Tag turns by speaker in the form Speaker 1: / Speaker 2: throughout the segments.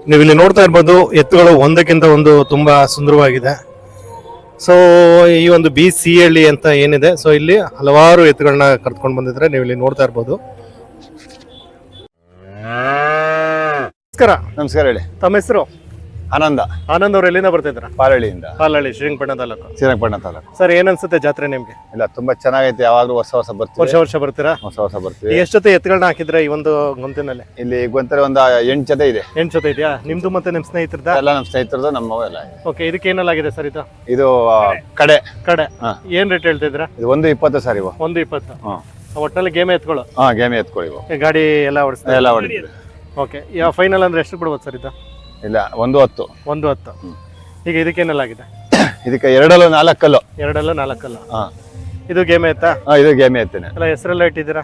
Speaker 1: ನೀವು ಇಲ್ಲಿ ನೋಡ್ತಾ ಇರ್ಬೋದು ಎತ್ತುಗಳು ಒಂದಕ್ಕಿಂತ ಒಂದು ತುಂಬಾ ಸುಂದರವಾಗಿದೆ. ಸೊ ಈ ಒಂದು BCಹಳ್ಳಿ ಅಂತ ಏನಿದೆ, ಸೊ ಇಲ್ಲಿ ಹಲವಾರು ಎತ್ತುಗಳನ್ನ ಕರ್ಕೊಂಡು ಬಂದಿದ್ರೆ ನೀವು ಇಲ್ಲಿ ನೋಡ್ತಾ ಇರ್ಬೋದು. ನಮಸ್ಕಾರ.
Speaker 2: ನಮಸ್ಕಾರ ಹೇಳಿ.
Speaker 1: ತಮ್ಮ ಹೆಸರು?
Speaker 2: ಆನಂದ.
Speaker 1: ಆನಂದ್ ಅವ್ರು ಎಲ್ಲಿಂದ ಬರ್ತಿದ್ರ?
Speaker 2: ಪಾಲಹಳ್ಳಿಯಿಂದ.
Speaker 1: ಪಾಲಹಳ್ಳಿ, ಶ್ರೀರಂಗಪಟ್ಟಣ ತಾಲೂಕು.
Speaker 2: ಶ್ರೀರಂಗಪಟ್ಟಣ ತಾಲೂಕು.
Speaker 1: ಸರ್, ಏನ್ ಅನ್ಸುತ್ತೆ ಜಾತ್ರೆ ನಿಮ್ಗೆ?
Speaker 2: ಇಲ್ಲ, ತುಂಬಾ ಚೆನ್ನಾಗೈತೆ. ಯಾವಾಗ್ಲೂ ವರ್ಷ ಬರ್ತೀವಿ.
Speaker 1: ವರ್ಷ ಬರ್ತೀರಾ?
Speaker 2: ವರ್ಷ ಬರ್ತೀವಿ.
Speaker 1: ಎಷ್ಟು ಜೊತೆ ಎತ್ತುಗಳನ್ನ ಹಾಕಿದ್ರೆ ಈ ಒಂದು ಗೊಂತಿನಲ್ಲಿ?
Speaker 2: ಇಲ್ಲಿ ಗೊಂತರೆ ಒಂದು 8 ಜೊತೆ ಇದೆ.
Speaker 1: 8 ಜೊತೆ ಇದೆಯಾ? ನಿಮ್ದು ಮತ್ತೆ ನಿಮ್ ಸ್ನೇಹಿತರದ?
Speaker 2: ಎಲ್ಲ ನಮ್ಮ ಸ್ನೇಹಿತರದು, ನಮ್ಮವು ಎಲ್ಲ.
Speaker 1: ಓಕೆ, ಇದಕ್ಕೆ ಏನೆಲ್ಲಾಗಿದೆ ಸರ್? ಇದು
Speaker 2: ಕಡೆ
Speaker 1: ಏನ್ ರೇಟ್ ಹೇಳ್ತಾ ಇದ್ರ?
Speaker 2: ಇದು 120 ಸರ್. ಇವು
Speaker 1: 120. ಒಟ್ಟಿನಲ್ಲಿ ಗೇಮೆ ಎತ್ಕೊಳ್ಳೋ?
Speaker 2: ಗೇಮೆ ಎತ್ಕೊಳ್ಳಿ.
Speaker 1: ಗಾಡಿ ಎಲ್ಲ ಓಡಿಸ್ತಾ?
Speaker 2: ಎಲ್ಲ ಹೊಡಿತೀವಿ.
Speaker 1: ಓಕೆ, ಯಾವ ಫೈನಲ್ ಅಂದ್ರೆ ಎಷ್ಟು ಬಿಡ್ಬೋದು ಸರ್?
Speaker 2: ಇಲ್ಲ, 110.
Speaker 1: 110. ಈಗ ಇದಕ್ಕೇನೆಲ್ಲಾಗಿದೆ?
Speaker 2: ಇದಕ್ಕೆ 2 4 ಕಲ್ಲು.
Speaker 1: 2 4 ಕಲ್ಲು. ಇದು ಗೇಮೆ ಎತ್ತಾ?
Speaker 2: ಇದು ಗೇಮೆ ಎತ್ತೇನೆ.
Speaker 1: ಅಲ್ಲ, ಹೆಸರೆಲ್ಲ ಇಟ್ಟಿದ್ದೀರಾ?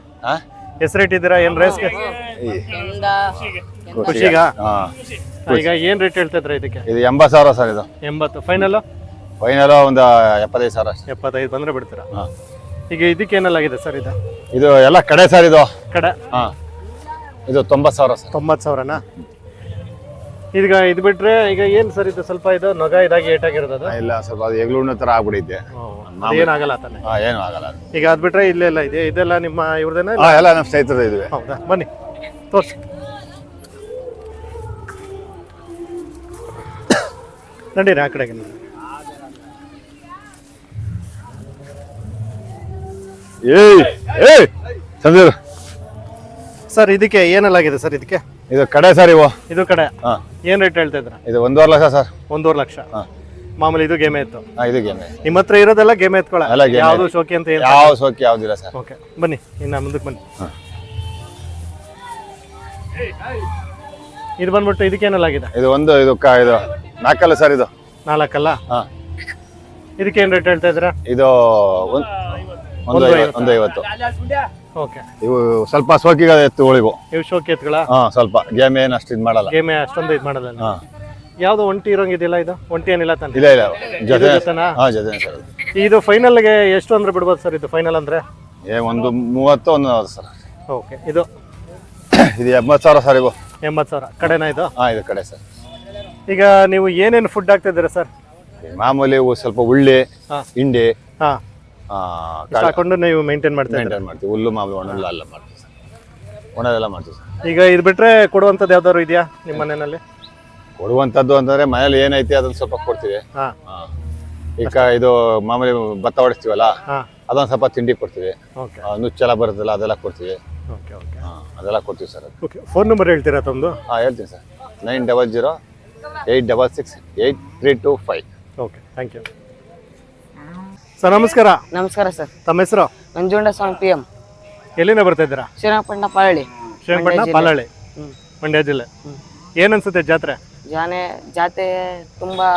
Speaker 1: ಹೆಸರು ಇಟ್ಟಿದ್ದೀರಾ? ಏನ್ ರೇಸ್ಗೆ? ಖುಷಿಗ? ಈಗ ಏನ್ ರೇಟ್ ಹೇಳ್ತಾ ಇದ್ರ ಇದಕ್ಕೆ?
Speaker 2: ಇದು 80,000 ಸರ್. ಇದು
Speaker 1: 80. ಫೈನಲ್
Speaker 2: ಒಂದು 75,000 ಅಷ್ಟೇ.
Speaker 1: 75 ಬಂದ್ರೆ ಬಿಡ್ತೀರಾ? ಈಗ ಇದಕ್ಕೆ ಏನೆಲ್ಲಾಗಿದೆ ಸರ್?
Speaker 2: ಇದು ಎಲ್ಲ ಕಡೆ ಸರ್. ಇದು
Speaker 1: ಕಡೆ.
Speaker 2: ಇದು 90,000 ಸರ್.
Speaker 1: 90,000ನಾ? ಈಗ ಇದು ಬಿಟ್ರೆ ಈಗ ಏನ್ ಸರ್? ಇದು ಸ್ವಲ್ಪ ನೊಗ ಇದಾಗಿ ಏಟಾಗಿರೋದು?
Speaker 2: ಇಲ್ಲ, ಸ್ವಲ್ಪ ಅದು ಎಗ್ಲೂಣ ತರ ಆಗ್ಬಿಡೈತೆ.
Speaker 1: ಏನಾಗಲ್ಲ ತಾನೆ?
Speaker 2: ಏನು ಆಗಲ್ಲ.
Speaker 1: ಈಗ ಅದ್ ಬಿಟ್ರೆ ಇಲ್ಲೆಲ್ಲ ಇದೆ. ಇದೆಲ್ಲ ನಿಮ್ಮ ಇವ್ರದೇನ?
Speaker 2: ಎಲ್ಲ ನಮ್ಮ ಸ್ನೇಹಿತರದ್ದು ಇದ್ವಿ.
Speaker 1: ಹೌದಾ? ಬನ್ನಿ ತೋರ್ಸಿ. ನಡೀರಿ ಆ ಕಡೆಗೆ.
Speaker 2: ಸಂಜೀವ್
Speaker 1: ಸರ್, ಇದಕ್ಕೆ ಏನೆಲ್ಲಾಗಿದೆ ಸರ್?
Speaker 2: ಇದು ಕಡೆ ಸರ್.
Speaker 1: ಇದು ಕಡೆ. ಏನ್ ರೇಟ್ ಹೇಳ್ತಾ ಇದ್ರ?
Speaker 2: ಇದು 1.5 ಲಕ್ಷ ಸರ್.
Speaker 1: 1.5 ಲಕ್ಷ. ಮಾಮೂಲಿ ಇದು ಗೇಮೆ ಎತ್ತು?
Speaker 2: ಇದು ಗೇಮೆ.
Speaker 1: ನಿಮ್ಮ ಹತ್ರ ಇರೋದೆಲ್ಲ ಗೇಮೆ ಎತ್ಕೊಳ? ಯಾವ್ದು ಶೋಕಿ ಅಂತ ಹೇಳಿ?
Speaker 2: ಯಾವ ಶೋಕಿ ಯಾವ್ದಿಲ್ಲ ಸರ್.
Speaker 1: ಓಕೆ, ಬನ್ನಿ ಇನ್ನ ಮುಂದಕ್ಕೆ ಬನ್ನಿ. ಇದು ಬಂದ್ಬಿಟ್ಟು ಇದಕ್ಕೇನೆಲ್ಲಾಗಿದೆ?
Speaker 2: ಇದು 4 ಕಲ್ಲು ಸರ್. ಇದು
Speaker 1: 4 ಕಲ್ಲ. ಇದಕ್ಕೆ ಏನ್ ರೇಟ್ ಹೇಳ್ತಾ ಇದ್ರ?
Speaker 2: ಇದು 150.
Speaker 1: ಓಕೆ,
Speaker 2: ಇವು ಸ್ವಲ್ಪ ಶೋಕಿಗಳ ಎತ್ತುಗಳಿವು.
Speaker 1: ಇವು ಶೋಕಿ ಎತ್ತುಗಳ?
Speaker 2: ಸ್ವಲ್ಪ ಗೇಮೆ ಏನು ಅಷ್ಟು ಇದು ಮಾಡಲ್ಲ.
Speaker 1: ಗೇಮೆ ಅಷ್ಟೊಂದು ಇದು ಮಾಡಲ್ಲ. ಯಾವ್ದು ಒಂಟಿ ಇರೋಂಗಿದೆಯಲ್ಲ? ಇದು ಒಂಟಿ ಏನಿಲ್ಲ ತಾನೆ?
Speaker 2: ಇಲ್ಲ, ಜೊತೆ
Speaker 1: ಜೊತೆ ಸರ್. ಇದು ಫೈನಲ್ಗೆ ಎಷ್ಟು ಅಂದ್ರೆ ಬಿಡ್ಬೋದು ಸರ್? ಇದು ಫೈನಲ್ ಅಂದ್ರೆ
Speaker 2: 130 140 ಸರ್.
Speaker 1: ಓಕೆ, ಇದು
Speaker 2: 80,000 ಸರ್. ಇವು
Speaker 1: 80,000 ಕಡೆನಾ? ಇದು
Speaker 2: ಇದು ಕಡೆ ಸರ್.
Speaker 1: ಈಗ ನೀವು ಏನೇನು ಫುಡ್ ಹಾಕ್ತಾ ಇದ್ದೀರಾ ಸರ್?
Speaker 2: ಮಾಮೂಲಿ ಸ್ವಲ್ಪ ಉಳ್ಳಿ, ಹಿಂಡಿ
Speaker 1: ಹಾಕೊಂಡು ನೀವು ಮೇಂಟೈನ್ ಮಾಡ್ತೀವಿ?
Speaker 2: ಹುಲ್ಲು ಮಾಮೂಲಿ ಒಣಲ್ಲ ಎಲ್ಲ ಮಾಡ್ತೀವಿ ಸರ್. ಒಣದೆಲ್ಲ ಮಾಡ್ತೀವಿ ಸರ್.
Speaker 1: ಈಗ ಇದು ಬಿಟ್ರೆ ಕೊಡುವಂಥದ್ದು ಯಾವ್ದಾದ್ರು ಇದೆಯಾ ನಿಮ್ಮ ಮನೆಯಲ್ಲಿ?
Speaker 2: ಕೊಡುವಂಥದ್ದು ಅಂತಂದ್ರೆ ಮನೇಲಿ ಏನೈತಿ ಅದನ್ನ ಸ್ವಲ್ಪ ಕೊಡ್ತೀವಿ. ಈಗ ಇದು ಮಾಮೂಲಿ ಭತ್ತ ಹೊಡಿಸ್ತೀವಲ್ಲ, ಅದೊಂದು ಸ್ವಲ್ಪ ತಿಂಡಿ ಕೊಡ್ತೀವಿ. ನುಚ್ಚೆಲ್ಲ ಬರುತ್ತಲ್ಲ, ಅದೆಲ್ಲ ಕೊಡ್ತೀವಿ. ಅದೆಲ್ಲ ಕೊಡ್ತೀವಿ ಸರ್.
Speaker 1: ಫೋನ್ ನಂಬರ್ ಹೇಳ್ತೀರಾ ತಮ್ಮದು?
Speaker 2: ಹೇಳ್ತೀನಿ sir. 900 866 8325.
Speaker 1: Okay, thank you sir. ನಮಸ್ಕಾರ.
Speaker 3: ನಮಸ್ಕಾರ ಸರ್.
Speaker 1: ತಮ್ಮ ಹೆಸರು?
Speaker 3: ನಂಜುಂಡಸ್ವಾಮಿ PM.
Speaker 1: ಎಲ್ಲಿಂದ ಬರ್ತಾ ಇದ್ದೀರಾ?
Speaker 3: ಶ್ರೀರಂಗಪಟ್ಟಣ ಪಾಲಹಳ್ಳಿ.
Speaker 1: ಶ್ರೀರಂಗಪಟ್ಟಣ ಪಾಲಹಳ್ಳಿ, ಮಂಡ್ಯ ಜಿಲ್ಲೆ. ಏನ್ ಅನ್ಸುತ್ತೆ ಜಾತ್ರೆ?
Speaker 3: ಜಾತ್ರೆ ತುಂಬಾ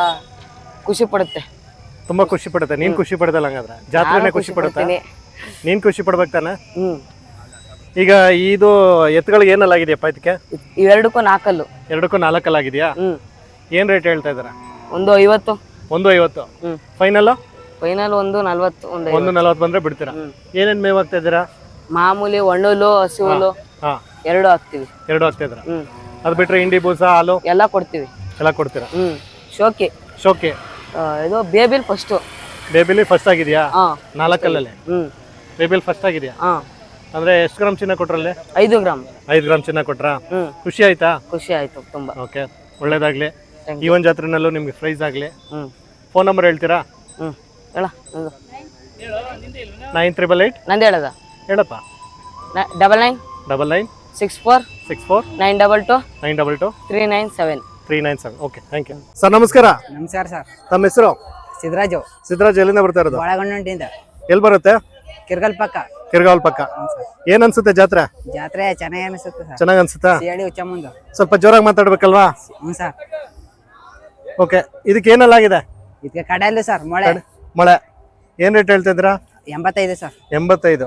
Speaker 3: ಖುಷಿ ಪಡುತ್ತೆ.
Speaker 1: ತುಂಬಾ ಖುಷಿ ಪಡುತ್ತೆ. ನೀನ್ ಖುಷಿ ಪಡ್ದಲ್ಲ ಹಂಗಾದ್ರೆ? ಜಾತ್ರೆನೇ ಖುಷಿ ಪಡುತ್ತೆ. ನೀನ್ ಖುಷಿ ಪಡ್ಬೇಕು ತಾನೆ? ಈಗ ಇದು ಎತ್ತುಗಳಿಗೆ ಏನೆಲ್ಲಾಗಿದೆಯಪ್ಪ ಇದಕ್ಕೆ?
Speaker 3: ಇವೆರಡಕ್ಕೂ 4 ಕಲ್ಲು.
Speaker 1: 4 ಕಲ್ಲು ಆಗಿದೆಯಾ? ಏನ್ ರೇಟ್ ಹೇಳ್ತಾ ಇದ್ದೀರಾ?
Speaker 3: 150.
Speaker 1: 150. ಫೈನಲ್?
Speaker 3: ಫೈನಲ್ 140.
Speaker 1: 140 ಬಂದ್ರೆ ಬಿಡ್ತೀರಾ? ಏನೇನ್ ಮೇವ್ ಹಾಕ್ತಾ ಇದ್ದೀರಾ?
Speaker 3: ಮಾಮೂಲಿ ಒಣ್ಣುಲು, ಹಸಿ ಹುಲ್ಲು ಎರಡು ಹಾಕ್ತಿವಿ.
Speaker 1: 2 ಹಾಕ್ತಾ ಇದ್ದೀರಾ? ಅದ್ ಬಿಟ್ರೆ ಹಿಂಡಿ, ಬೂಸ, ಹಾಲು
Speaker 3: ಎಲ್ಲ ಕೊಡ್ತೀವಿ.
Speaker 1: ಎಲ್ಲ ಕೊಡ್ತೀರಾ?
Speaker 3: ಶೋಕಿ. ಇದು ಬೇಬಿಲ್ ಫಸ್ಟ್.
Speaker 1: ಬೇಬಿಲಿ ಫಸ್ಟ್ ಆಗಿದೆಯಾ? 4 ಕಲ್ಲಲ್ಲಿ ಬೇಬಿಲ್ ಫಸ್ಟ್ ಆಗಿದೆಯಾ? ಅಂದ್ರೆ ಎಷ್ಟು ಗ್ರಾಮ್ ಚಿನ್ನ ಕೊಟ್ರಲ್ಲಿ? 5 ಗ್ರಾಮ್. 5 ಗ್ರಾಮ್ ಚಿನ್ನ ಕೊಟ್ರ? ಖುಷಿ ಆಯ್ತಾ?
Speaker 3: ಖುಷಿ ಆಯ್ತು ತುಂಬಾ.
Speaker 1: ಓಕೆ, ಒಳ್ಳೇದಾಗ್ಲಿ. ಈ ಒಂದು ಜಾತ್ರೆನಲ್ಲೂ ನಿಮ್ಗೆ ಪ್ರೈಸ್ ಆಗ್ಲಿ. ಫೋನ್ ನಂಬರ್ ಹೇಳ್ತೀರಾ?
Speaker 3: ಹೇಳ.
Speaker 1: 9388.
Speaker 3: ನಂದು ಹೇಳದ?
Speaker 1: ಹೇಳಪ್ಪ.
Speaker 3: 99 64 922 397.
Speaker 1: Okay, thank you sir. ನಮಸ್ಕಾರ.
Speaker 4: ನಮಸ್ಕಾರ ಸರ್.
Speaker 1: ತಮ್ಮ ಹೆಸರು?
Speaker 4: ಸಿದ್ದರಾಜು.
Speaker 1: ಸಿದ್ದರಾಜು, ಎಲ್ಲಿಂದ ಬರ್ತಾ ಇರೋದು?
Speaker 4: ಬಾಳಗಣ್ಣುಂಟಿಂದ.
Speaker 1: ಎಲ್ಲಿ ಬರುತ್ತೆ?
Speaker 4: ಕಿರ್ಗಲ್ ಪಕ್ಕ.
Speaker 1: ಕಿರ್ಗಾವಲ್ ಪಕ್ಕ. ಏನ್ ಅನ್ಸುತ್ತೆ ಜಾತ್ರೆ?
Speaker 4: ಜಾತ್ರೆ ಚೆನ್ನಾಗಿ ಅನಿಸುತ್ತೆ ಸರ್.
Speaker 1: ಚೆನ್ನಾಗಿ ಅನ್ಸುತ್ತಾ?
Speaker 4: ಹೇಳಿ ಹುಚ್ಚ ಮುಂದೆ
Speaker 1: ಸ್ವಲ್ಪ ಜೋರಾಗಿ ಮಾತಾಡ್ಬೇಕಲ್ವಾ?
Speaker 4: ಹ್ಞೂ ಸರ್.
Speaker 1: ಓಕೆ, ಇದಕ್ಕೆ ಏನೆಲ್ಲಾಗಿದೆ?
Speaker 4: ಇದಕ್ಕೆ ಕಡೆಯಲ್ಲ ಸರ್.
Speaker 1: ಮಳೆ. ಏನ್ ರೇಟ್ ಹೇಳ್ತಾ ಇದ್ದೀರಾ?
Speaker 4: 85 ಸರ್.
Speaker 1: 85.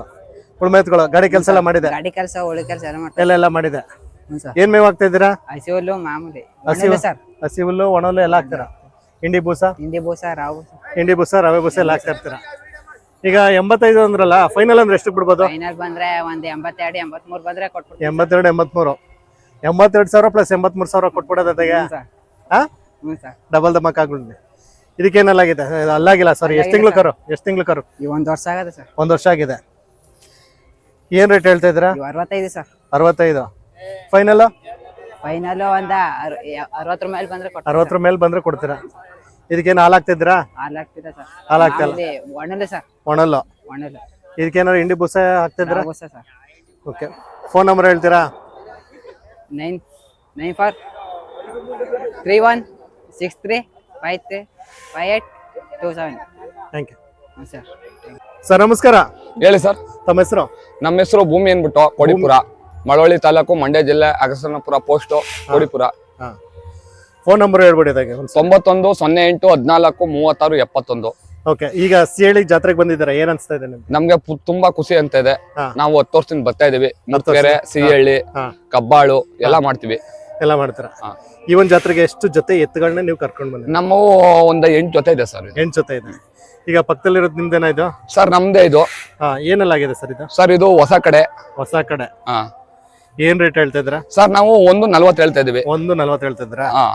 Speaker 1: ಉಳ್ಮೆ ಎತ್ಕೊಳ್ಳೋ ಗಾಡಿ ಕೆಲಸ ಎಲ್ಲ ಮಾಡಿದೆ?
Speaker 4: ಗಾಡಿ ಕೆಲಸ, ಉಳಿ ಕೆಲಸ ಎಲ್ಲ ಮಾಡ್ತಾರೆ.
Speaker 1: ಎಲ್ಲ ಮಾಡಿದೆ.
Speaker 4: ಹ್ಞೂ ಸರ್.
Speaker 1: ಏನ್ ಮೇವ್ ಹಾಕ್ತಾ ಇದ್ದೀರಾ?
Speaker 4: ಹಸಿ ಹುಲ್ಲು ಮಾಮೂಲಿ.
Speaker 1: ಸರ್ ಹಸಿ ಹುಲ್ಲು, ಒಣ ಹುಲ್ಲು ಎಲ್ಲ ಹಾಕ್ತೀರಾ? ಹಿಂಡಿ ಬೂಸ,
Speaker 4: ರವೆ
Speaker 1: ಬೂಸ ಎಲ್ಲ ಹಾಕ್ತಾ ಇರ್ತೀರಾ? ಈಗ 85 ಅಂದ್ರಲ್ಲ, ಫೈನಲ್ ಅಂದ್ರೆ ಎಷ್ಟು ಬಿಡ್ಬೋದು?
Speaker 4: ಫೈನಲ್ ಬಂದ್ರೆ ಒಂದು 82 83 ಬಂದ್ರೆ ಕೊಟ್ಬಿಡ್ತೀವಿ.
Speaker 1: 82 83. 82,000 ಪ್ಲಸ್ 83,000 ಕೊಟ್ಬಿಡೋದತೆಗೆ
Speaker 4: ಸರ್
Speaker 1: ಹಾ
Speaker 4: ಹ್ಞೂ ಸರ್
Speaker 1: ಡಬಲ್ ದಮ್ಮಕ್ ಆಗ್ಬಿಡಿ. ಇದಕ್ಕೇನಲ್ಲಾಗಿದೆ? ಅಲ್ಲಾಗಿಲ್ಲ ಸಾರಿ. ಎಷ್ಟು ತಿಂಗಳು ಕರು?
Speaker 4: ಈ 1 ವರ್ಷ ಆಗದೆ ಸರ್.
Speaker 1: 1 ವರ್ಷ ಆಗಿದೆ. ಏನ್ ರೇಟ್ ಹೇಳ್ತಾ ಇದ್ದೀರಾ?
Speaker 4: ಇವು 65 ಸರ್.
Speaker 1: 65. ಫೈನಲ್
Speaker 4: ಫೈನಲ್ ಒಂದ 60 ಮೇಲೆ ಬಂದ್ರೆ
Speaker 1: 60 ಮೇಲೆ ಬಂದ್ರೆ ಕೊಡ್ತೀರಾ? ಇದಕ್ಕೇನು ಹಾಲು ಹಾಕ್ತಿದ್ದೀರಾ?
Speaker 4: ಹಾಲು ಆಗ್ತಿದೆ ಸರ್.
Speaker 1: ಹಾಲು ಹಾಕ್ತಿಲ್ಲ,
Speaker 4: ಒಣಲೆ ಸರ್.
Speaker 1: ಒಣಲ್ಲು.
Speaker 4: ಒಣಲೆ
Speaker 1: ಇದಕ್ಕೇನಾದ್ರು ಹಿಂಡಿ ಬುಸ ಹಾಕ್ತಿದ್ದೀರಾ?
Speaker 4: ಬುಸ ಸರ್.
Speaker 1: ಓಕೆ. ಫೋನ್ ನಂಬರ್ ಹೇಳ್ತೀರಾ?
Speaker 4: 943163535827.
Speaker 1: Thank you
Speaker 4: sir.
Speaker 1: ಸರ್. ನಮಸ್ಕಾರ.
Speaker 5: ಹೇಳಿ ಸರ್.
Speaker 1: ತಮ್ಮ ಹೆಸರು?
Speaker 5: ನಮ್ಮ ಹೆಸರು ಭೂಮಿ ಅನ್ಬಿಟ್ಟು ಕೋಡಿಪುರ, ಮಳವಳ್ಳಿ ತಾಲೂಕು, ಮಂಡ್ಯ ಜಿಲ್ಲೆ, ಅಗಸನಪುರ ಪೋಸ್ಟು, ಕೋಡಿಪುರ.
Speaker 1: ಹಾ. ಫೋನ್ ನಂಬರ್ ಹೇಳ್ಬಿಡಿ ಅದಾಗೆ.
Speaker 5: 91 08 14 36 71.
Speaker 1: ಓಕೆ. ಈಗ ಸಿಹಳ್ಳಿ ಜಾತ್ರೆಗೆ ಬಂದಿದ್ದೀರಾ, ಏನ್ ಅನ್ಸ್ತಾ ಇದೆ ನಿಮ್ಗೆ?
Speaker 5: ನಮ್ಗೆ ತುಂಬಾ ಖುಷಿ ಅಂತ ಇದೆ.
Speaker 1: ಹಾ.
Speaker 5: ನಾವು 10 ವರ್ಷದಿಂದ ಬರ್ತಾ ಇದೀವಿ. ಮುತ್ಕೆರೆ, ಸಿಹಳ್ಳಿ,
Speaker 1: ಹಾ.
Speaker 5: ಕಬ್ಬಾಳು ಎಲ್ಲ ಮಾಡ್ತೀವಿ.
Speaker 1: ಎಲ್ಲ ಮಾಡ್ತೀರಾ?
Speaker 5: ಹಾ.
Speaker 1: ಈ ಒಂದ್ ಜಾತ್ರೆಗೆ ಎಷ್ಟು ಜೊತೆ ಎತ್ತುಗಳನ್ನ ನೀವು ಕರ್ಕೊಂಡು ಬಂದಿದ್ದೀರಾ?
Speaker 5: ನಮ್ಮ ಒಂದು 8 ಜೊತೆ ಇದೆ ಸರ್.
Speaker 1: 8 ಜೊತೆ ಇದೆ. ಈಗ ಪಕ್ಕದಲ್ಲಿರೋದು ನಿಮ್ದೇನಾ ಇದು?
Speaker 5: ಸರ್ ನಮ್ದೇ ಇದು.
Speaker 1: ಹಾ. ಏನೆಲ್ಲಾಗಿದೆ ಸರ್ ಇದು?
Speaker 5: ಸರ್ ಇದು ಹೊಸ ಕಡೆ.
Speaker 1: ಹೊಸ ಕಡೆ.
Speaker 5: ಹಾ.
Speaker 1: ಏನ್ ರೇಟ್ ಹೇಳ್ತಾ ಇದ್ದೀರಾ?
Speaker 5: ಸರ್ ನಾವು 140 ಹೇಳ್ತಾ ಇದೀವಿ.
Speaker 1: 140 ಹೇಳ್ತಾ ಇದ್ದೀರಾ?
Speaker 5: ಹಾ.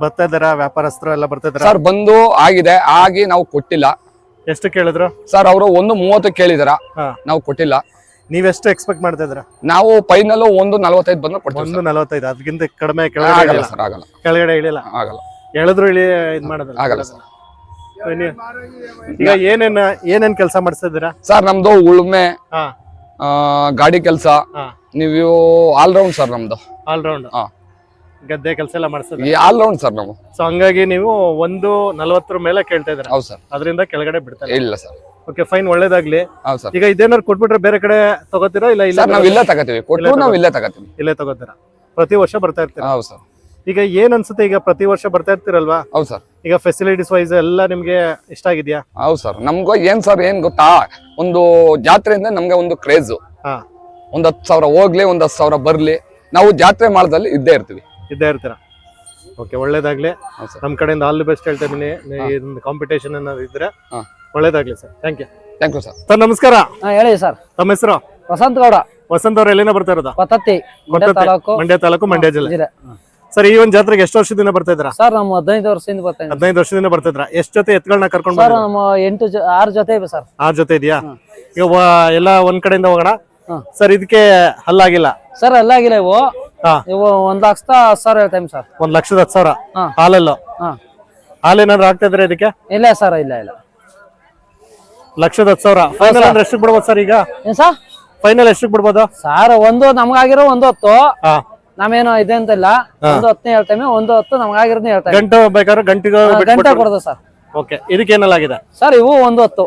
Speaker 1: ಬರ್ತಾ ಇದ್ದಾರಾ ವ್ಯಾಪಾರಸ್ಥರು ಎಲ್ಲ ಬರ್ತಾ ಇದ್ದಾರಾ?
Speaker 5: ಸರ್ ಬಂದು ಆಗಿದೆ, ಆಗಿ ನಾವು ಕೊಟ್ಟಿಲ್ಲ.
Speaker 1: ಎಷ್ಟು ಕೇಳಿದ್ರು?
Speaker 5: ಸರ್ ಅವರು 130 ಕೇಳಿದಾರ,
Speaker 1: ಹಾ.
Speaker 5: ನಾವು ಕೊಟ್ಟಿಲ್ಲ.
Speaker 1: ನೀವೆಷ್ಟು ಎಕ್ಸ್ಪೆಕ್ಟ್ ಮಾಡ್ತಾ ಇದ್ದೀರಾ?
Speaker 5: ನಾವು ಫೈನಲ್ 145 ಬಂದ್ರೆ ಕೊಡ್ತೀವಿ.
Speaker 1: 145. ಅದಕ್ಕಿಂತ ಕಡಿಮೆ
Speaker 5: ಆಗಲ್ಲ
Speaker 1: ಕೆಳಗಡೆ
Speaker 5: ಸರ್, ಆಗಲ್ಲ,
Speaker 1: ಕೆಳಗಡೆ ಇಳಿಲ್ಲ.
Speaker 5: ಆಗಲ್ಲ,
Speaker 1: ಹೇಳಿದ್ರು ಇದ್ ಮಾಡೋದಿಲ್ಲ.
Speaker 5: ಆಗಲ್ಲ ಸರ್.
Speaker 1: ಈಗ ಏನೇನ್ ಕೆಲಸ ಮಾಡಿಸ್ತಾ ಇದ್ದೀರಾ?
Speaker 5: ಸರ್ ನಮ್ದು ಉಳುಮೆ,
Speaker 1: ಹಾ.
Speaker 5: ಗಾಡಿ ಕೆಲಸ,
Speaker 1: ಹಾ.
Speaker 5: ನೀವು ಆಲ್ ರೌಂಡ್ ಸರ್ ನಮ್ದು.
Speaker 1: All round.
Speaker 5: ಹಾ.
Speaker 1: ಗದ್ದೆ ಕೆಲಸ ಎಲ್ಲ ಮಾಡಿಸ್ತದೆ.
Speaker 5: ಆಲ್ ರೌಂಡ್ ಸರ್ ನಾವು.
Speaker 1: ಸೊ ಹಂಗಾಗಿ ನೀವು 140 ಮೇಲೆ ಕೇಳ್ತಾ ಇದ್ದೀರಾ?
Speaker 5: ಹೌದು ಸರ್.
Speaker 1: ಅದರಿಂದ ಕೆಳಗಡೆ ಬಿಡ್ತಾರೆ?
Speaker 5: ಇಲ್ಲ ಸರ್.
Speaker 1: ಓಕೆ, ಫೈನ್, ಒಳ್ಳೇದಾಗ್ಲಿ.
Speaker 5: ಹೌದು ಸರ್.
Speaker 1: ಈಗ ಇದೇನಾದ್ರು ಕೊಟ್ಬಿಟ್ರೆ ಬೇರೆ ಕಡೆ ತಗೋತೀರಾ? ಇಲ್ಲ ಇಲ್ಲ
Speaker 5: ಸರ್ ನಾವ್ ಇಲ್ಲೇ ತಗೋತೀವಿ, ಕೊಟ್ಟು ನಾವ್ ಇಲ್ಲೇ ತಗೋತೀವಿ.
Speaker 1: ಇಲ್ಲೇ ತಗೋತೀರಾ? ಪ್ರತಿ ವರ್ಷ ಬರ್ತಾ ಇರ್ತೀರಾ?
Speaker 5: ಹೌದು ಸರ್.
Speaker 1: ಈಗ ಏನ್ ಅನ್ಸುತ್ತೆ, ಈಗ ಪ್ರತಿ ವರ್ಷ ಬರ್ತಾ ಇರ್ತೀರಲ್ವಾ?
Speaker 5: ಹೌದು ಸರ್.
Speaker 1: ಈಗ ಫೆಸಿಲಿಟೀಸ್ ವೈಸ್ ಎಲ್ಲ ನಿಮ್ಗೆ ಇಷ್ಟ ಆಗಿದ್ಯಾ?
Speaker 5: ಹೌದು ಸರ್. ನಮ್ಗೂ ಏನ್ ಸರ್ ಏನ್ ಗೊತ್ತಾ, ಒಂದು ಜಾತ್ರೆಯಿಂದ ನಮ್ಗೆ ಒಂದು ಕ್ರೇಜ್.
Speaker 1: ಹಾ.
Speaker 5: 10,000 ಹೋಗ್ಲಿ, 10,000 ಬರ್ಲಿ, ನಾವು ಜಾತ್ರೆ ಮಾಡದಲ್ಲಿ ಇದ್ದೇ ಇರ್ತೀವಿ.
Speaker 1: ಇದ್ದೇ ಇರ್ತೀರಾ? ಓಕೆ, ಒಳ್ಳೇದಾಗ್ಲಿ.
Speaker 5: ಹೌದು ಸರ್.
Speaker 1: ನಮ್ ಕಡೆಯಿಂದ ಆಲ್ ದಿ ಬೆಸ್ಟ್ ಹೇಳ್ತಾ ಇದೀನಿ. ಕಾಂಪಿಟೇಷನ್ ಏನಾದ್ರು ಇದ್ರೆ
Speaker 5: ಹಾ.
Speaker 1: ಒಳ್ಳೇದಾಗ್ಲಿ sir. Thank you.
Speaker 5: Thank you sir.
Speaker 1: Sir ನಮಸ್ಕಾರ.
Speaker 4: ಹೇಳಿ ಸರ್.
Speaker 1: ತಮ್ಮ ಹೆಸರು?
Speaker 4: ವಸಂತ ಗೌಡ,
Speaker 1: ವಸಂತ ಅವ್ರ ಎಲ್ಲಿಂದ ಬರ್ತಾ ಇರೋದಾ?
Speaker 4: ಕೊತ್ತತ್ತಿ,
Speaker 1: ಮಂಡ್ಯ ತಾಲೂಕು, ಮಂಡ್ಯ ಜಿಲ್ಲೆ. ಸರ್ ಈ ಒಂದ್ ಜಾತ್ರೆಗೆ ಎಷ್ಟು ವರ್ಷದಿಂದ ಬರ್ತಾ ಇದ್ರಾ?
Speaker 4: ಸರ್ ನಮ್ಮ 15 ವರ್ಷದಿಂದ ಬರ್ತಾ ಇದ್ದೀವಿ.
Speaker 1: 15 ವರ್ಷದಿಂದ ಬರ್ತಾ ಇದ್ರಾ? ಎಷ್ಟು ಜೊತೆ ಎತ್ತುಗಳನ್ನ ಕರ್ಕೊಂಡು
Speaker 4: ಸರ್ ನಮ್ಮ 6 ಜೊತೆ ಇವೆ ಸರ್.
Speaker 1: 6 ಜೊತೆ ಇದೆಯಾ? ಈಗ ಎಲ್ಲ ಒಂದ್ ಕಡೆಯಿಂದ ಹೋಗೋಣ.
Speaker 4: ಹಾ.
Speaker 1: ಸರ್ ಇದಕ್ಕೆ ಹಲ್ಲಾಗಿಲ್ಲ?
Speaker 4: ಸರ್ ಎಲ್ಲ ಆಗಿಲ್ಲ ಇವು.
Speaker 1: ಹಾ.
Speaker 4: ಇವು 1,10,000 ಹೇಳ್ತೇವೆ ಸರ್.
Speaker 1: 1,10,000.
Speaker 4: ಹಾ.
Speaker 1: ಹಾಲಲ್ಲೋ?
Speaker 4: ಹಾ.
Speaker 1: ಹಾಲೇನಾದ್ರು ಆಗ್ತಾ ಇದ್ರೆ ಇದಕ್ಕೆ?
Speaker 4: ಇಲ್ಲ ಸರ್, ಇಲ್ಲ ಇಲ್ಲ.
Speaker 1: 1,10,000. ಫೈನಲ್ ಅಂದ್ರೆ ಎಷ್ಟಕ್ಕೆ ಬಿಡ್ಬೋದು ಸರ್ ಈಗ?
Speaker 4: ಏನ್ ಸರ್
Speaker 1: ಫೈನಲ್ ಎಷ್ಟಕ್ಕೆ ಬಿಡ್ಬೋದು
Speaker 4: ಸರ್? ಒಂದು ನಮ್ಗಾಗಿರೋ 110.
Speaker 1: ಹಾ.
Speaker 4: ನಾವೇನು ಇದೆ ಅಂತಿಲ್ಲ. 110 ಹೇಳ್ತೇವೆ, 110 ನಮ್ಗಾಗಿರೋದ್ನ ಹೇಳ್ತೇವೆ.
Speaker 1: ಗಂಟೆ ಬೇಕಾದ್ರೆ ಗಂಟೆಗೆ
Speaker 4: ಗಂಟೆ ಕೊಡೋದು ಸರ್.
Speaker 1: ಓಕೆ. ಇದಕ್ಕೆ ಏನಲ್ಲಾಗಿದೆ
Speaker 4: ಸರ್? ಇವು 110.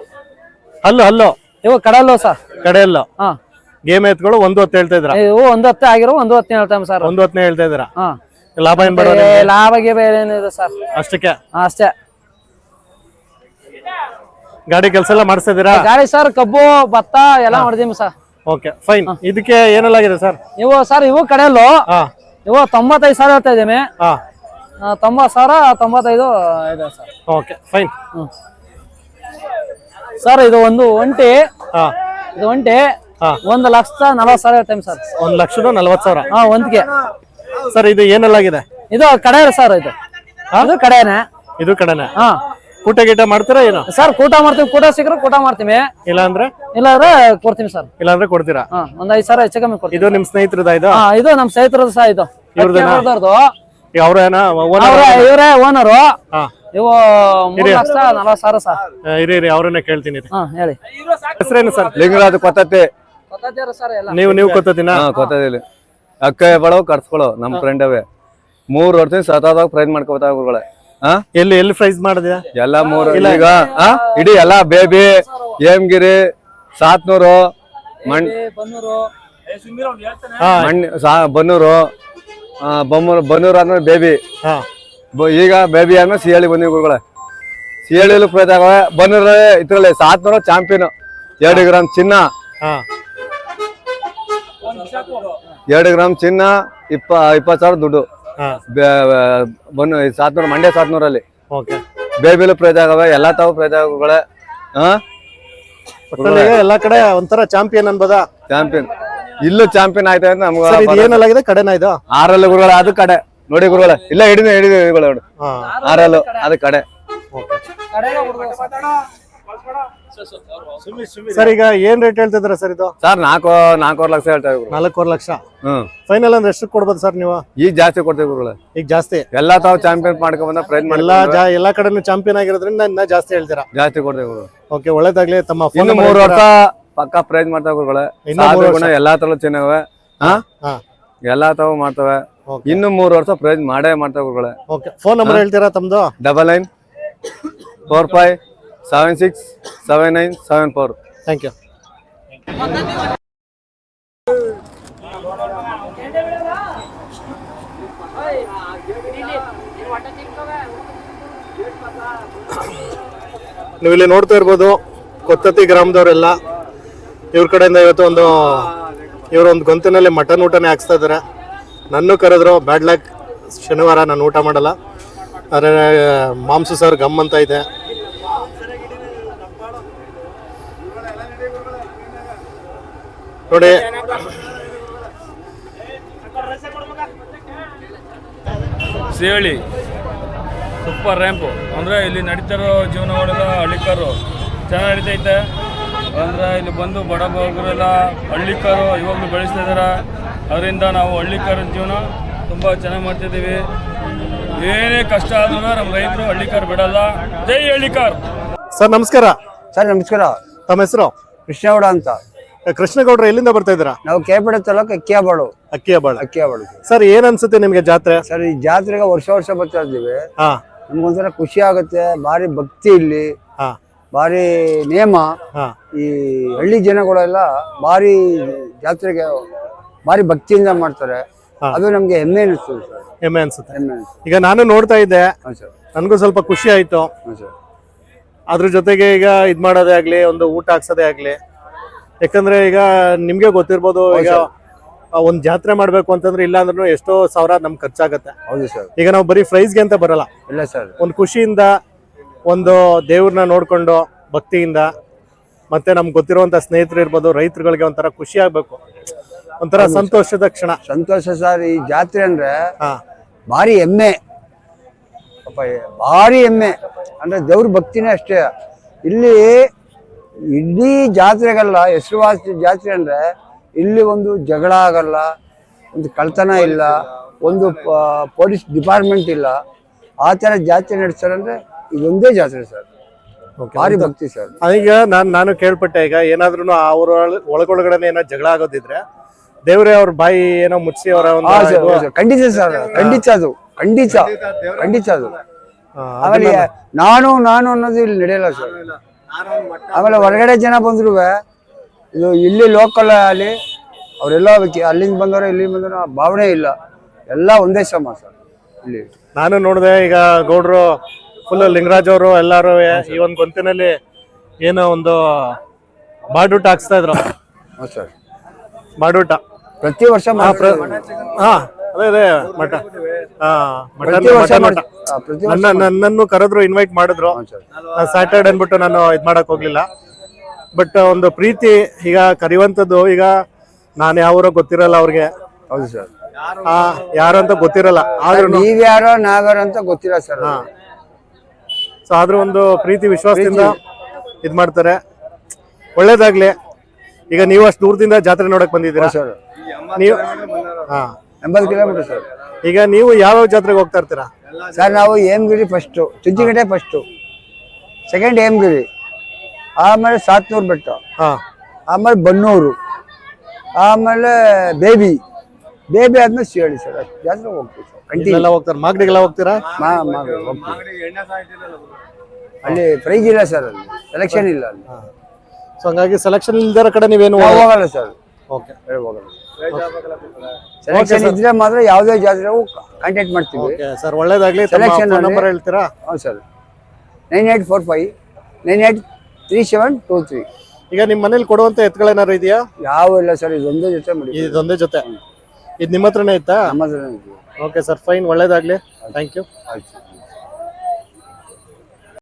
Speaker 1: ಹಲ್ಲು
Speaker 4: ಇವು ಕಡಲ್ಲು ಸರ್.
Speaker 1: ಕಡೆಯಲ್ಲೋ?
Speaker 4: ಹಾ.
Speaker 1: ಗೇಮ್ ಎತ್ಗಳು 110 ಹೇಳ್ತಾ ಇದ್ರ?
Speaker 4: ಇವು 110 ಆಗಿರೋ 110 ಹೇಳ್ತೇವೆ ಸರ್.
Speaker 1: 110 ಹೇಳ್ತಾ ಇದ್ರ?
Speaker 4: ಹಾ.
Speaker 1: ಲಾಭ ಏನ್ ಬರೋದು?
Speaker 4: ಲಾಭ ಗೀಭ ಏನಿದೆ ಸರ್?
Speaker 1: ಅಷ್ಟಕ್ಕೆ?
Speaker 4: ಅಷ್ಟೇ.
Speaker 1: ಗಾಡಿ ಕೆಲಸ ಎಲ್ಲ ಮಾಡಿಸ್ತಾ ಇದೀರಾ?
Speaker 4: ಗಾಡಿ ಸರ್, ಕಬ್ಬು ಭತ್ತ ಎಲ್ಲ ಮಾಡಿದೀವಿ ಸರ್.
Speaker 1: Okay, fine. ಇದಕ್ಕೆ ಏನಲ್ಲಾಗಿದೆ ಸರ್?
Speaker 4: ಇವು ಸರ್, ಇವು ಕಡೆಯಲ್ಲು.
Speaker 1: ಹಾ.
Speaker 4: ಇವು 95,000 ಹೇಳ್ತಾ ಇದ್ದೀನಿ.
Speaker 1: ಹಾ.
Speaker 4: 90,000, 95 ಇದೆ ಸರ್.
Speaker 1: Okay, fine.
Speaker 4: ಸರ್ ಇದು ಒಂದು ಒಂಟಿ.
Speaker 1: ಹಾ.
Speaker 4: ಇದು ಒಂಟಿ.
Speaker 1: ಹಾ.
Speaker 4: 1,40,000 ಹೇಳ್ತೇವೆ ಸರ್.
Speaker 1: 1,40,000.
Speaker 4: ಹಾ, ಒಂದ್ಗೆ.
Speaker 1: ಸರ್ ಇದು ಏನಲ್ಲಾಗಿದೆ?
Speaker 4: ಇದು ಕಡೆ ಸರ್. ಇದು ಕಡೆನೆ.
Speaker 1: ಇದು ಕಡೆನೆ?
Speaker 4: ಹಾ.
Speaker 1: ಕೂಟ ಗೀಟ ಮಾಡ್ತೀರಾ ಏನು?
Speaker 4: ಸರ್ ಕೂಟ ಮಾಡ್ತೀವಿ. ಕೂಟ ಸಿಕ್ಕರೆ ಕೂಟ ಮಾಡ್ತೀವಿ,
Speaker 1: ಇಲ್ಲ ಅಂದ್ರೆ
Speaker 4: ಕೊಡ್ತೀವಿ ಸರ್.
Speaker 1: ಇಲ್ಲ ಅಂದ್ರೆ ಕೊಡ್ತೀರಾ?
Speaker 4: ಹಾ, ಒಂದ್ 5,000 ಹೆಚ್ಚು ಕಮ್ಮಿ ಕೊಡ್ತೀವಿ.
Speaker 1: ಇದು ನಿಮ್ ಸ್ನೇಹಿತರದ? ಇದು
Speaker 4: ಇದು ನಮ್ ಸ್ನೇಹಿತರದ್ದು ಸಹ. ಇದು
Speaker 1: ಇವ್ರದ್ದು? ಅವ್ರೇನ
Speaker 4: ಇವರೇ ಓನರು.
Speaker 1: ಹಾ.
Speaker 4: ಇವು 3,40,000 ಸರ್.
Speaker 1: ಇರಿ ಅವ್ರನ್ನ ಕೇಳ್ತೀನಿ.
Speaker 4: ಹಾ, ಹೇಳಿ.
Speaker 1: ಹೆಸರೇನು ಸರ್?
Speaker 2: ಲಿಂಗರಾಜ್ ಕೊತ್ತತ್ತಿ.
Speaker 1: ನೀವು ಕೊತ್ತತಿನ?
Speaker 2: ಕೊತ್ತದಿಲ್ಲ ಅಕ್ಕ ಬಡವ್ ಕರ್ಸ್ಕೊಳೋ ನಮ್ ಫ್ರೆಂಡ್ ಅವೇ 3 ವರ್ಷದಿಂದ ಸತಾದಾಗ ಪ್ರೈಸ್ ಮಾಡ್ಕೋತಾ ಗುರುಗಳೇ.
Speaker 1: ಎಲ್ಲಿ ಪ್ರೈಸ್ ಮಾಡಿದ್ಯಾ?
Speaker 2: ಎಲ್ಲ 3 ಈಗ ಇಡೀ ಎಲ್ಲಾ ಬೇಬಿ, ಹೇಮಗಿರಿ, ಸಾತ್ನೂರು, ಬನ್ನೂರು, ಬನ್ನೂರು ಆದ್ಮೇಲೆ ಬೇಬಿ. ಈಗ ಬೇಬಿ ಆದ್ಮೇಲೆ ಸಿಹಳ್ಳಿ ಬಂದಿವಿ ಗುರುಗಳೇ. ಸಿಹಳ್ಳಿ ಪ್ರೈಸ್ ಆಗವೆ. ಬನ್ನೂರು ಇದ್ರಲ್ಲಿ ಸಾತ್ನೂರು ಚಾಂಪಿಯನ್. 2 ಗ್ರಾಮ್ ಚಿನ್ನ, 2 ಗ್ರಾಮ್ ಚಿನ್ನ, 20,000 ದುಡ್ಡು. ಸಾತ್ನೂರು, ಮಂಡ್ಯ ಸಾತ್ನೂರಲ್ಲಿ ಬೇಬಿಲು ಪ್ರೈಸ್ ಆಗವೆ. ಎಲ್ಲಾ ತಾವು ಪ್ರೈಸ್ ಆಗಗಳೇ.
Speaker 1: ಎಲ್ಲಾ ಕಡೆ ಒಂಥರ ಚಾಂಪಿಯನ್ ಅನ್ಬೋದಾ?
Speaker 2: ಚಾಂಪಿಯನ್.
Speaker 6: ಇಲ್ಲೂ ಚಾಂಪಿಯನ್ ಆಯ್ತಾ ಅಂತ
Speaker 1: ಸರ್ ಇದು
Speaker 6: ನಮ್ಗೆ
Speaker 1: ಏನಲ್ಲಾಗಿದೆ ಕಡೆನಾ ಇದು?
Speaker 6: ಆರಲ್ಲು ಗುರುಗಳ ಅದು ಕಡೆ ನೋಡಿ ಗುರುಗಳ ಇಲ್ಲ ಹಿಡಿದು ಗುರುಗಳು
Speaker 1: ಹಾ
Speaker 6: ಆರಲ್ಲು ಅದು ಕಡೆ.
Speaker 1: ಸರ್ ಈಗ ಏನ್ ರೇಟ್ ಹೇಳ್ತಿದ್ರ ಸರ್ ಇದು?
Speaker 6: ಸರ್ 4.25 ಲಕ್ಷ ಹೇಳ್ತಾ ಇದ್ರು.
Speaker 1: 4.25 ಲಕ್ಷ.
Speaker 6: ಹ್ಮ್
Speaker 1: ಫೈನಲ್ ಅಂದ್ರೆ ಎಷ್ಟು ಕೊಡ್ಬೋದು ಸರ್ ನೀವು?
Speaker 6: ಈಗ ಜಾಸ್ತಿ ಕೊಡ್ತೀವಿ ಗುರುಗಳ.
Speaker 1: ಈಗ ಜಾಸ್ತಿ
Speaker 6: ಎಲ್ಲಾ ತಾವು ಚಾಂಪಿಯನ್ ಮಾಡ್ಕೊಂಡ್ ಬಂದ ಪ್ರಯತ್ನ ಮಾಡಿ
Speaker 1: ಎಲ್ಲಾ ಕಡೆನೂ ಚಾಂಪಿಯನ್ ಆಗಿರೋದ್ರಿಂದ ಇನ್ನ ಜಾಸ್ತಿ ಹೇಳ್ತೀರಾ?
Speaker 6: ಜಾಸ್ತಿ ಕೊಡ್ತೀವಿ ಗುರು.
Speaker 1: ಓಕೆ, ಒಳ್ಳೇದಾಗ್ಲಿ. ತಮ್ಮ phone
Speaker 6: ಇನ್ನು
Speaker 1: number
Speaker 6: 3 ವರ್ಷ
Speaker 1: ಹೇಳ್ತೀರಾ?
Speaker 6: ಪಕ್ಕ ಪ್ರಯತ್ನ ಮಾಡ್ತಾವ ಗುರುಗಳೇ.
Speaker 1: ಇನ್ನು 3 ವರ್ಷ
Speaker 6: ಎಲ್ಲಾ ತರ ಚೆನ್ನಾಗವೆ.
Speaker 1: ಹಾ
Speaker 6: ಎಲ್ಲಾ ತಾವು ಮಾಡ್ತವೆ. ಇನ್ನು 3 ವರ್ಷ ಪ್ರಯತ್ನ ಮಾಡೇ ಮಾಡ್ತಾವ ಗುರುಗಳೇ.
Speaker 1: ಓಕೆ, ಫೋನ್ ನಂಬರ್ ಹೇಳ್ತೀರಾ ತಮ್ದು?
Speaker 6: 99 45 76 79 74.
Speaker 1: Thank you. ನೀವು ಇಲ್ಲಿ ನೋಡ್ತಾ ಇರ್ಬೋದು ಕೊತ್ತತಿ ಗ್ರಾಮದವರೆಲ್ಲ ಇವ್ರ ಕಡೆಯಿಂದ ಇವತ್ತು ಇವರೊಂದು ಗೊಂತಿನಲ್ಲಿ ಮಟನ್ ಊಟನೇ ಹಾಕ್ಸ್ತಾ ಇದ್ದಾರೆ. ನನ್ನೂ ಕರೆದ್ರು, ಬ್ಯಾಡ್ ಲಕ್, ಶನಿವಾರ ನಾನು ಊಟ ಮಾಡಲ್ಲ. ಆದರೆ ಮಾಂಸು ಸರ್ ಗಮ್ ಅಂತ ಇದೆ. ನೋಡಿ
Speaker 7: ಸೇವಳಿ ಸೂಪರ್ ರ್ಯಾಂಪು ಅಂದರೆ ಇಲ್ಲಿ ನಡೀತಿರೋ ಜೀವನಗಳೆಲ್ಲ ಹಳ್ಳಿಕಾರು ಚೆನ್ನಾಗಿ ನಡೀತೈತೆ. ಅಂದರೆ ಇಲ್ಲಿ ಬಂದು ಬಡ ಬಗ್ಗರೆಲ್ಲ ಹಳ್ಳಿಕಾರು ಇವಾಗಲೂ ಬೆಳೆಸ್ತಾ ಇದ್ದಾರೆ. ಅದರಿಂದ ನಾವು ಹಳ್ಳಿಕಾರದ ಜೀವನ ತುಂಬ ಚೆನ್ನಾಗಿ ಮಾಡ್ತಿದ್ದೀವಿ. ಏನೇ ಕಷ್ಟ ಆದ್ರೂ ನಮ್ಮ ರೈತರು ಹಳ್ಳಿಕಾರು ಬಿಡಲ್ಲ. ಜೈ ಹಳ್ಳಿಕಾರ್.
Speaker 1: ಸರ್ ನಮಸ್ಕಾರ.
Speaker 4: ಸರ್ ನಮಸ್ಕಾರ.
Speaker 1: ತಮ್ಮ ಹೆಸರು?
Speaker 4: ಕೃಷ್ಣಗೌಡ ಅಂತ.
Speaker 1: ಕೃಷ್ಣಗೌಡ್ರ ಎಲ್ಲಿಂದ ಬರ್ತಾ ಇದ್ದೀರಾ?
Speaker 4: ನಾವು ಕೇಪಡೆ ತಾಲೂಕು ಅಕ್ಕಿಯಾಬಾಳು.
Speaker 1: ಅಕ್ಕಿಯಾಬಾಳು. ಸರ್ ಏನ್ ಅನ್ಸುತ್ತೆ ನಿಮ್ಗೆ ಜಾತ್ರೆ?
Speaker 4: ಸರ್ ಈ ಜಾತ್ರೆಗೆ ವರ್ಷ ಬರ್ತಾ ಇದ್ದೀವಿ.
Speaker 1: ಹಾ,
Speaker 4: ನಮ್ಗೊಂಥರ ಖುಷಿ ಆಗುತ್ತೆ. ಭಾರಿ ಭಕ್ತಿ ಇಲ್ಲಿ,
Speaker 1: ಹಾ,
Speaker 4: ಭಾರಿ ನೇಮ.
Speaker 1: ಹಾ.
Speaker 4: ಈ ಹಳ್ಳಿ ಜನಗಳೆಲ್ಲ ಭಾರಿ ಜಾತ್ರೆಗೆ ಭಾರಿ ಭಕ್ತಿಯಿಂದ ಮಾಡ್ತಾರೆ. ಅದು ನಮ್ಗೆ ಹೆಮ್ಮೆ ಅನಿಸ್ತದೆ ಸರ್.
Speaker 1: ಹೆಮ್ಮೆ ಅನ್ಸುತ್ತೆ.
Speaker 4: ಹೆಮ್ಮೆ ಅನಿಸ್ತದೆ.
Speaker 1: ಈಗ ನಾನು ನೋಡ್ತಾ ಇದ್ದೆ,
Speaker 4: ಹಾಂ ಸರ್.
Speaker 1: ನನ್ಗೂ ಸ್ವಲ್ಪ ಖುಷಿ ಆಯ್ತು.
Speaker 4: ಹಾಂ ಸರ್.
Speaker 1: ಅದ್ರ ಜೊತೆಗೆ ಈಗ ಇದ್ ಮಾಡೋದೇ ಆಗ್ಲಿ, ಒಂದು ಊಟ ಹಾಕ್ಸೋದೇ ಆಗ್ಲಿ. ಯಾಕಂದ್ರೆ ಈಗ ನಿಮ್ಗೆ ಗೊತ್ತಿರ್ಬೋದು, ಈಗ ಒಂದ್ ಜಾತ್ರೆ ಮಾಡ್ಬೇಕು ಅಂತಂದ್ರೆ ಇಲ್ಲ ಅಂದ್ರೂ ಎಷ್ಟೋ ಸಾವಿರ ನಮ್ಗೆ ಖರ್ಚಾಗತ್ತೆ.
Speaker 4: ಹೌದು ಸರ್.
Speaker 1: ಈಗ ನಾವು ಬರೀ ಪ್ರೈಸ್ಗೆ ಅಂತ ಬರಲ್ಲ.
Speaker 4: ಇಲ್ಲ ಸರ್.
Speaker 1: ಒಂದು ಖುಷಿಯಿಂದ, ಒಂದು ದೇವ್ರನ್ನ ನೋಡ್ಕೊಂಡು ಭಕ್ತಿಯಿಂದ, ಮತ್ತೆ ನಮ್ಗೆ ಗೊತ್ತಿರುವಂತ ಸ್ನೇಹಿತರು ಇರ್ಬೋದು, ರೈತರುಗಳಿಗೆ ಒಂಥರ ಖುಷಿ ಆಗ್ಬೇಕು, ಒಂಥರ ಸಂತೋಷದ ಕ್ಷಣ.
Speaker 4: ಸಂತೋಷ ಸರ್. ಈ ಜಾತ್ರೆ ಅಂದ್ರೆ
Speaker 1: ಹಾ,
Speaker 4: ಭಾರಿ ಹೆಮ್ಮೆ, ಭಾರಿ ಹೆಮ್ಮೆ. ಅಂದ್ರೆ ದೇವ್ರ ಭಕ್ತಿನೇ ಅಷ್ಟೇ. ಇಲ್ಲಿ ಇಡೀ ಜಾತ್ರೆಗಲ್ಲ, ಹೆಸರುವಾಸಿ ಜಾತ್ರೆ ಅಂದ್ರೆ ಇಲ್ಲಿ ಒಂದು ಜಗಳ ಆಗಲ್ಲ, ಒಂದು ಕಳ್ತನ ಇಲ್ಲ, ಒಂದು ಪೊಲೀಸ್ ಡಿಪಾರ್ಟ್ಮೆಂಟ್ ಇಲ್ಲ. ಆ ಥರ ಜಾತ್ರೆ ನಡೆಸ್ತಾರೆ ಅಂದ್ರೆ ಇದೊಂದೇ ಜಾತ್ರೆ ಸರ್. ಭಾರಿ ಭಕ್ತಿ ಸರ್.
Speaker 1: ಈಗ ನಾನು ಕೇಳ್ಪಟ್ಟೆ, ಈಗ ಏನಾದ್ರೂ ಅವ್ರ ಒಳಗೊಳಗಡೆ ಏನೋ ಜಗಳ ಆಗೋದಿದ್ರೆ ದೇವ್ರೇ ಅವ್ರ ಬಾಯಿ ಏನೋ ಮುಚ್ಚಿ ಅವರ
Speaker 4: ಖಂಡಿತ ಸರ್. ಖಂಡಿತ ಅದು, ಖಂಡಿತ ಅದು. ಆಮೇಲೆ ನಾನು ಅನ್ನೋದು ಇಲ್ಲಿ ನಡೆಯಲ್ಲ ಸರ್. ಆಮೇಲೆ ಹೊರಗಡೆ ಜನ ಬಂದ್ರು ಇದು ಇಲ್ಲಿ ಲೋಕಲ್ ಅಲ್ಲಿ ಅವರೆಲ್ಲ ಅಲ್ಲಿಂದ ಬಂದವರು ಇಲ್ಲಿಂದ ಬಂದವರು ಭಾವನೆ ಇಲ್ಲ. ಎಲ್ಲ ಒಂದೇ ಸಮ ಸರ್ ಇಲ್ಲಿ.
Speaker 1: ನಾನು ನೋಡಿದೆ, ಈಗ ಗೌಡ್ರು ಫುಲ್ ಲಿಂಗರಾಜ್ ಅವರು ಎಲ್ಲಾರು ಈ ಒಂದು ಗೊಂತಿನಲ್ಲಿ ಏನೋ ಒಂದು ಬಾಡೂಟ ಹಾಕ್ಸ್ತಾ ಇದ್ರು.
Speaker 4: ಸರ್
Speaker 1: ಬಾಡೂಟ
Speaker 4: ಪ್ರತಿ ವರ್ಷ
Speaker 1: ಅದೇ ನನ್ನನ್ನು ಕರೆದ್ರು, ಇನ್ವೈಟ್ ಮಾಡಿದ್ರು. ಸ್ಯಾಟರ್ಡೆ ಅನ್ಬಿಟ್ಟು ನಾನು ಇದ್ ಮಾಡಕ್ ಹೋಗ್ಲಿಲ್ಲ. ಬಟ್ ಒಂದು ಪ್ರೀತಿ ಈಗ ಕರೆಯುವಂಥದ್ದು, ಈಗ ನಾನು ಯಾವ್ರೋ ಗೊತ್ತಿರಲ್ಲ ಅವ್ರಿಗೆ.
Speaker 4: ಹೌದು ಸರ್.
Speaker 1: ಯಾರು ಅಂತ ಗೊತ್ತಿರಲ್ಲ, ಆದ್ರೂ
Speaker 4: ನೀವ್ಯಾರೋ ನಾವ್ಯಾರೋ ಅಂತ ಗೊತ್ತಿಲ್ಲ ಸರ್.
Speaker 1: ಸೊ ಆದ್ರೂ ಒಂದು ಪ್ರೀತಿ ವಿಶ್ವಾಸದಿಂದ ಇದ್ ಮಾಡ್ತಾರೆ. ಒಳ್ಳೇದಾಗ್ಲಿ. ಈಗ ನೀವು ಅಷ್ಟು ದೂರದಿಂದ ಜಾತ್ರೆ ನೋಡಕ್ ಬಂದಿದ್ದೀರಾ
Speaker 4: ಸರ್?
Speaker 1: ನೀವು
Speaker 4: 80 ಕಿಲೋಮೀಟರ್ ಸರ್.
Speaker 1: ಈಗ ನೀವು ಯಾವ ಜಾತ್ರೆಗೆ ಹೋಗ್ತಾ ಇರ್ತೀರಾ
Speaker 4: ಸರ್? ನಾವು Hemagiri first, Chunchigatte first, second Hemagiri, ಆಮೇಲೆ ಸಾತ್ನೂರು ಬೆಟ್ಟ, ಆಮೇಲೆ ಬನ್ನೂರು, ಆಮೇಲೆ ಬೇಬಿ ಆದ್ಮೇಲೆ ಶಿವಳ್ಳಿ ಸರ್. ಅಷ್ಟು ಜಾತ್ರೆ ಹೋಗ್ತೀವಿ ಸರ್.
Speaker 1: ಕಂಟಿನ್ಯೂ ಹೋಗ್ತಾರೆ. ಮಾಗಡಿಗೆಲ್ಲ ಹೋಗ್ತೀರಾ?
Speaker 4: ಅಲ್ಲಿ ಪ್ರೈಸ್ ಇಲ್ಲ ಸರ್, ಅಲ್ಲಿ ಸೆಲೆಕ್ಷನ್ ಇಲ್ಲ ಅಲ್ಲಿ.
Speaker 1: ಸೊ ಹಂಗಾಗಿ ಸೆಲೆಕ್ಷನ್ ಇಲ್ದಿರೋ ಕಡೆ ನೀವೇನು
Speaker 4: ಹೋಗಲ್ಲ ಸರ್.
Speaker 1: ಓಕೆ,
Speaker 4: ಹೋಗಲ್ಲ. ಸೆಲೆಕ್ಷನ್ ಇದ್ರೆ ಮಾತ್ರ ಯಾವುದೇ ಜಾತ್ರೆಗೂ ಕಾಂಟ್ಯಾಕ್ಟ್ ಮಾಡ್ತೀವಿ
Speaker 1: ಸರ್. ಒಳ್ಳೇದಾಗ್ಲಿ.
Speaker 4: ಸೆಲೆಕ್ಷನ್
Speaker 1: ನಂಬರ್ ಹೇಳ್ತೀರಾ?
Speaker 4: ಹೌದು ಸರ್. 9845 983723.
Speaker 1: ಈಗ ನಿಮ್ಮ ಮನೇಲಿ ಕೊಡುವಂತ ಎತ್ತುಗಳೇನಾದ್ರು ಇದೆಯಾ?
Speaker 4: ಯಾವ ಇಲ್ಲ ಸರ್, ಇದೊಂದೇ ಜೊತೆ ಮಾಡಿ.
Speaker 1: ಇದೊಂದೇ ಜೊತೆ. ಇದು ನಿಮ್ಮ ಹತ್ರನೇ ಇತ್ತಾ?
Speaker 4: ನಮ್ಮ ಹತ್ರನೇ ಇದೆ.
Speaker 1: Okay sir, fine. ಒಳ್ಳೇದಾಗ್ಲಿ. Thank you.
Speaker 4: ಆಯ್ತು.